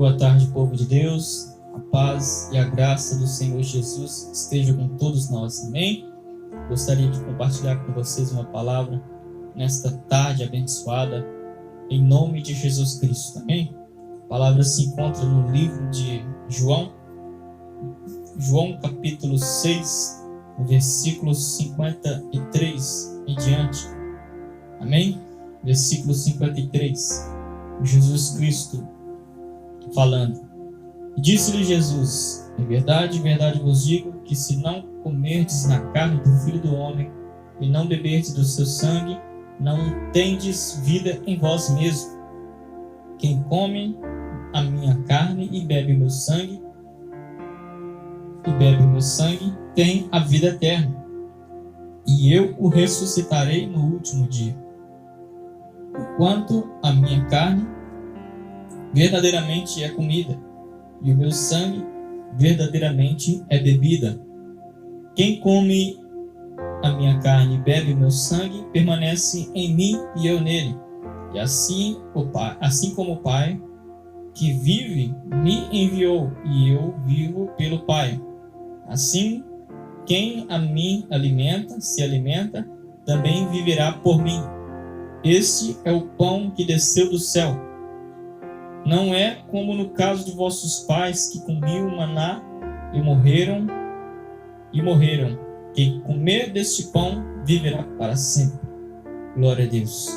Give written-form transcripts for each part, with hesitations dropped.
Boa tarde, povo de Deus. A paz e a graça do Senhor Jesus esteja com todos nós. Amém? Gostaria de compartilhar com vocês uma palavra nesta tarde abençoada, em nome de Jesus Cristo. Amém? A palavra se encontra no livro de João capítulo 6, versículos 53 em diante. Amém? Versículo 53. Jesus Cristo falando. Disse-lhe Jesus: em verdade vos digo que se não comerdes na carne do Filho do Homem e não beberdes do seu sangue, não tendes vida em vós mesmo. Quem come a minha carne e bebe o meu sangue, tem a vida eterna, e eu o ressuscitarei no último dia. Quanto a minha carne, verdadeiramente é comida, e o meu sangue verdadeiramente é bebida. Quem come a minha carne e bebe o meu sangue permanece em mim e eu nele. E assim como o Pai que vive me enviou, e eu vivo pelo Pai. Assim, quem a mim se alimenta, também viverá por mim. Este é o pão que desceu do céu. Não é como no caso de vossos pais, que comiam maná e morreram. Quem comer deste pão viverá para sempre. Glória a Deus.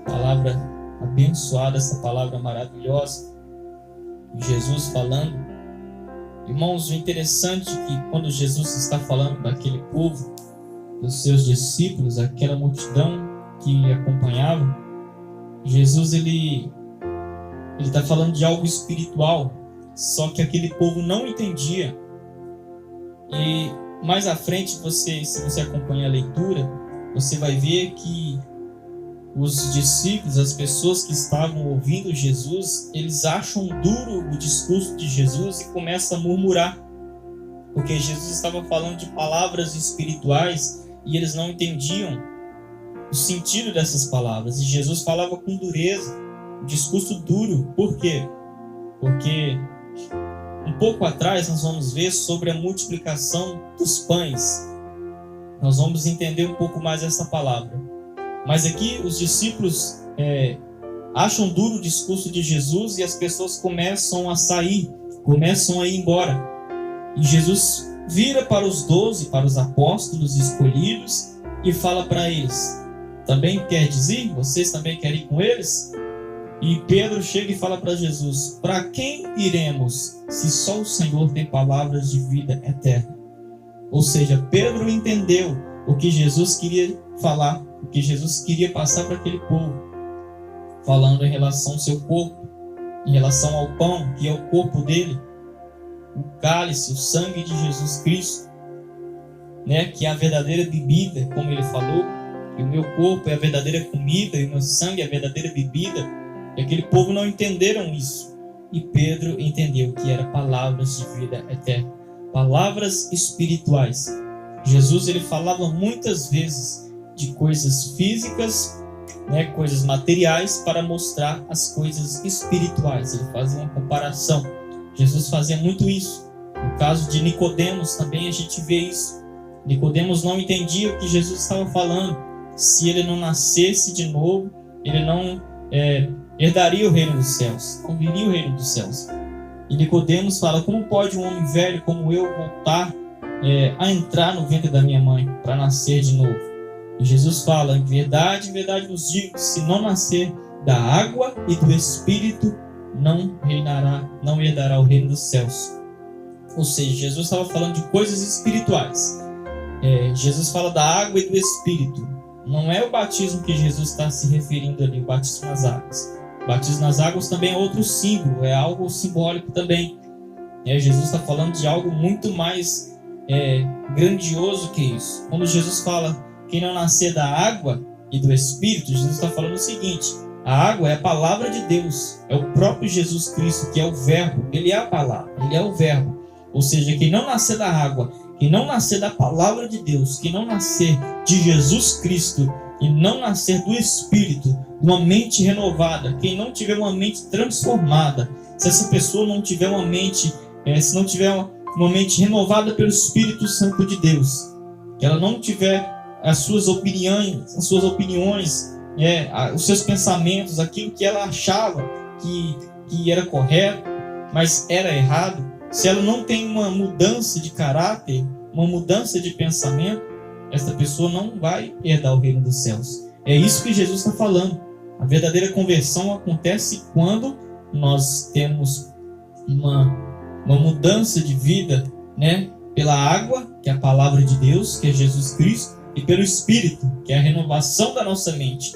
Palavra abençoada, essa palavra maravilhosa. Jesus falando. Irmãos, o interessante é que quando Jesus está falando daquele povo, dos seus discípulos, aquela multidão que acompanhava, Jesus ele está falando de algo espiritual, só que aquele povo não entendia. E mais à frente, se você acompanhar a leitura, você vai ver que os discípulos, as pessoas que estavam ouvindo Jesus, eles acham duro o discurso de Jesus e começam a murmurar, porque Jesus estava falando de palavras espirituais e eles não entendiam o sentido dessas palavras. E Jesus falava com dureza, um discurso duro. Por quê? Porque um pouco atrás nós vamos ver sobre a multiplicação dos pães. Nós vamos entender um pouco mais essa palavra. Mas aqui os discípulos acham duro o discurso de Jesus e as pessoas começam a sair, começam a ir embora. E Jesus vira para os 12, para os apóstolos escolhidos e fala para eles: também queres ir? Vocês também querem ir com eles? E Pedro chega e fala para Jesus: para quem iremos, se só o Senhor tem palavras de vida eterna? Ou seja, Pedro entendeu o que Jesus queria falar, o que Jesus queria passar para aquele povo, falando em relação ao seu corpo, em relação ao pão, que é o corpo dele, o cálice, o sangue de Jesus Cristo, que é a verdadeira bebida, como ele falou, que o meu corpo é a verdadeira comida e o meu sangue é a verdadeira bebida. E aquele povo não entenderam isso. E Pedro entendeu que eram palavras de vida eterna, palavras espirituais. Jesus ele falava muitas vezes de coisas físicas, coisas materiais, para mostrar as coisas espirituais. Ele fazia uma comparação. Jesus fazia muito isso. No caso de Nicodemos também a gente vê isso. Nicodemos não entendia o que Jesus estava falando. Se ele não nascesse de novo, ele não herdaria o reino dos céus, não viria o reino dos céus. E Nicodemos fala: como pode um homem velho como eu voltar a entrar no ventre da minha mãe para nascer de novo? E Jesus fala: em verdade vos digo, se não nascer da água e do Espírito, não herdará o reino dos céus. Ou seja, Jesus estava falando de coisas espirituais. Jesus fala da água e do Espírito. Não é o batismo que Jesus está se referindo ali, o batismo nas águas. O batismo nas águas também é outro símbolo, é algo simbólico também. Jesus está falando de algo muito mais grandioso que isso. Quando Jesus fala: quem não nascer da água e do Espírito, Jesus está falando o seguinte: a água é a palavra de Deus, é o próprio Jesus Cristo, que é o verbo. Ele é a palavra, ele é o verbo. Ou seja, quem não nascer da água, quem não nascer da palavra de Deus, quem não nascer de Jesus Cristo e não nascer do Espírito, uma mente renovada, quem não tiver uma mente transformada, se essa pessoa não tiver uma mente, se não tiver uma mente renovada pelo Espírito Santo de Deus, que ela não tiver as suas opiniões, os seus pensamentos, aquilo que ela achava que era correto, mas era errado, se ela não tem uma mudança de caráter, uma mudança de pensamento, essa pessoa não vai herdar o reino dos céus. É isso que Jesus está falando. A verdadeira conversão acontece quando nós temos uma mudança de vida, né? Pela água, que é a palavra de Deus, que é Jesus Cristo, e pelo Espírito, que é a renovação da nossa mente,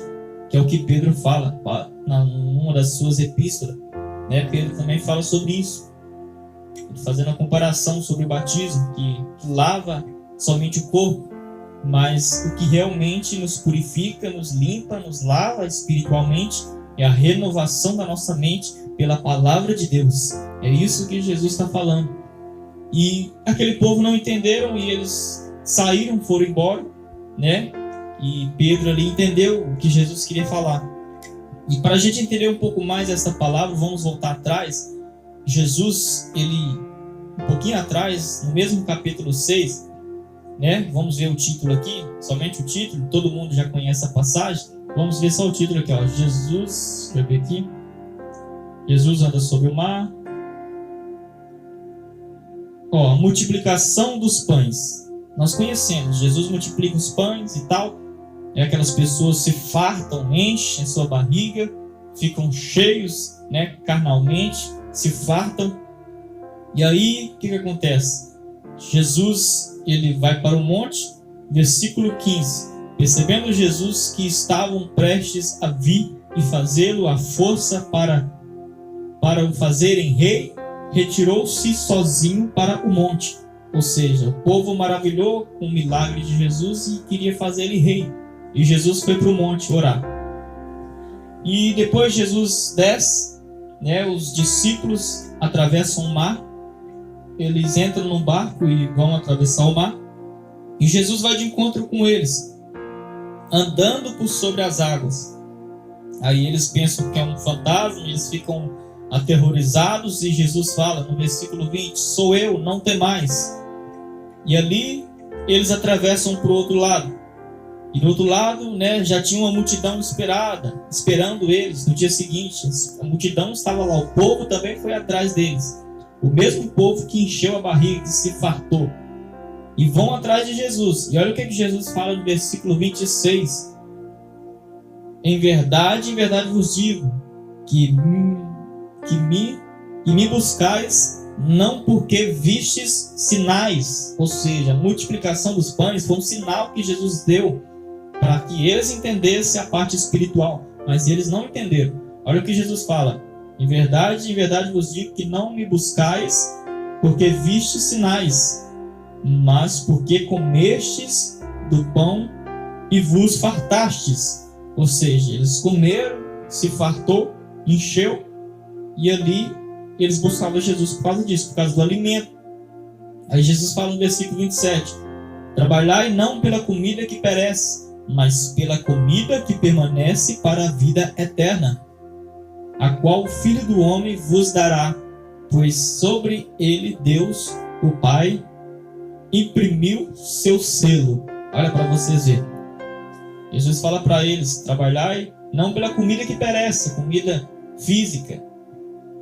que é o que Pedro fala numa das suas epístolas, né? Pedro também fala sobre isso, fazendo a comparação sobre o batismo, que lava somente o corpo, mas o que realmente nos purifica, nos limpa, nos lava espiritualmente é a renovação da nossa mente pela palavra de Deus. É isso que Jesus está falando. E aquele povo não entenderam e eles saíram, foram embora, né? E Pedro ali entendeu o que Jesus queria falar. E para a gente entender um pouco mais essa palavra, vamos voltar atrás. Jesus, ele, um pouquinho atrás, no mesmo capítulo 6, né? Vamos ver o título aqui, somente o título, todo mundo já conhece a passagem. Vamos ver só o título aqui, ó. Jesus, deixa eu ver aqui. Jesus anda sobre o mar. Ó, multiplicação dos pães. Nós conhecemos, Jesus multiplica os pães e tal. Aquelas pessoas se fartam, enchem sua barriga, ficam cheios, né, carnalmente, se fartam. E aí, o que acontece? Jesus, ele vai para o monte, versículo 15. Percebendo Jesus que estavam prestes a vir e fazê-lo à força para o fazerem rei, retirou-se sozinho para o monte. Ou seja, o povo maravilhou com o milagre de Jesus e queria fazer ele rei. E Jesus foi para o monte orar. E depois Jesus desce, né, os discípulos atravessam o mar. Eles entram num barco e vão atravessar o mar. E Jesus vai de encontro com eles, andando por sobre as águas. Aí eles pensam que é um fantasma, eles ficam aterrorizados. E Jesus fala no versículo 20: sou eu, não temais. E ali eles atravessam para o outro lado. E do outro lado, né, já tinha uma multidão esperando eles no dia seguinte. A multidão estava lá, o povo também foi atrás deles. O mesmo povo que encheu a barriga, que se fartou. E vão atrás de Jesus. E olha o que Jesus fala no versículo 26. Em verdade vos digo, que me buscais, não porque vistes sinais. Ou seja, a multiplicação dos pães foi um sinal que Jesus deu para que eles entendessem a parte espiritual, mas eles não entenderam. Olha o que Jesus fala: em verdade vos digo que não me buscais porque vistes sinais, mas porque comestes do pão e vos fartastes. Ou seja, eles comeram, se fartou, encheu, e ali eles buscavam Jesus por causa disso, por causa do alimento. Aí Jesus fala no versículo 27: trabalhai não pela comida que perece, mas pela comida que permanece para a vida eterna, a qual o Filho do Homem vos dará, pois sobre ele Deus, o Pai, imprimiu seu selo. Olha para vocês verem. Jesus fala para eles: trabalhai não pela comida que perece, comida física,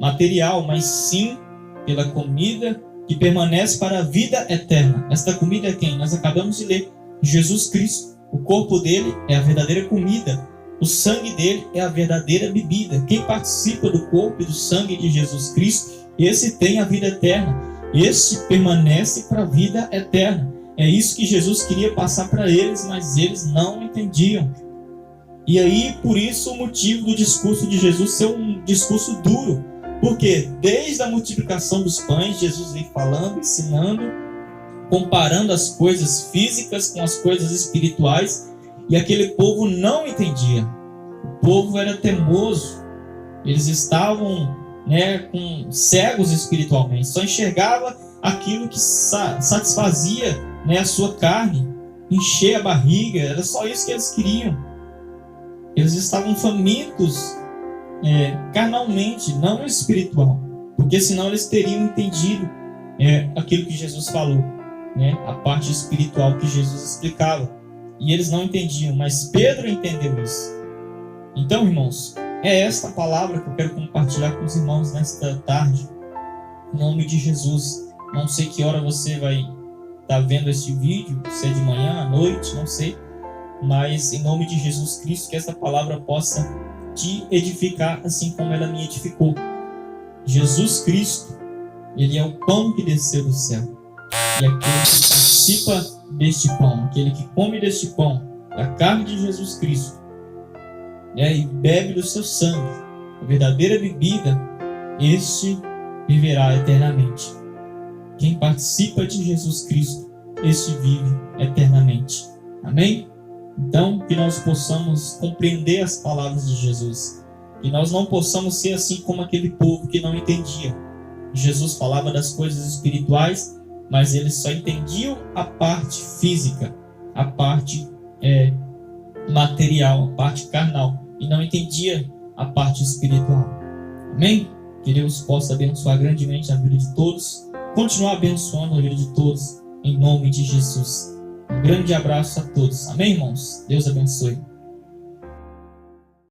material, mas sim pela comida que permanece para a vida eterna. Esta comida é quem? Nós acabamos de ler: Jesus Cristo. O corpo dele é a verdadeira comida. O sangue dele é a verdadeira bebida. Quem participa do corpo e do sangue de Jesus Cristo, esse tem a vida eterna. Este permanece para a vida eterna. É isso que Jesus queria passar para eles, mas eles não entendiam. E aí, por isso, o motivo do discurso de Jesus ser um discurso duro. Porque desde a multiplicação dos pães, Jesus vem falando, ensinando, comparando as coisas físicas com as coisas espirituais, e aquele povo não entendia. O povo era teimoso. Eles estavam, né, cegos espiritualmente. Só enxergava aquilo que satisfazia, né, a sua carne, encher a barriga. Era só isso que eles queriam. Eles estavam famintos carnalmente, não espiritual, porque senão eles teriam entendido aquilo que Jesus falou, né? A parte espiritual que Jesus explicava, e eles não entendiam, mas Pedro entendeu isso. Então, irmãos, é esta palavra que eu quero compartilhar com os irmãos nesta tarde, em nome de Jesus. Não sei que hora você vai estar vendo este vídeo, se é de manhã, à noite, não sei, mas em nome de Jesus Cristo, que essa palavra possa te edificar assim como ela me edificou. Jesus Cristo, Ele é o pão que desceu do céu, e aquele que participa deste pão, aquele que come deste pão, da carne de Jesus Cristo, e bebe do seu sangue, a verdadeira bebida, este viverá eternamente. Quem participa de Jesus Cristo, este vive eternamente. Amém? Então, que nós possamos compreender as palavras de Jesus, que nós não possamos ser assim como aquele povo que não entendia. Jesus falava das coisas espirituais, mas eles só entendiam a parte física, a parte material, a parte carnal, e não entendia a parte espiritual. Amém? Que Deus possa abençoar grandemente a vida de todos, continuar abençoando a vida de todos, em nome de Jesus. Um grande abraço a todos. Amém, irmãos? Deus abençoe.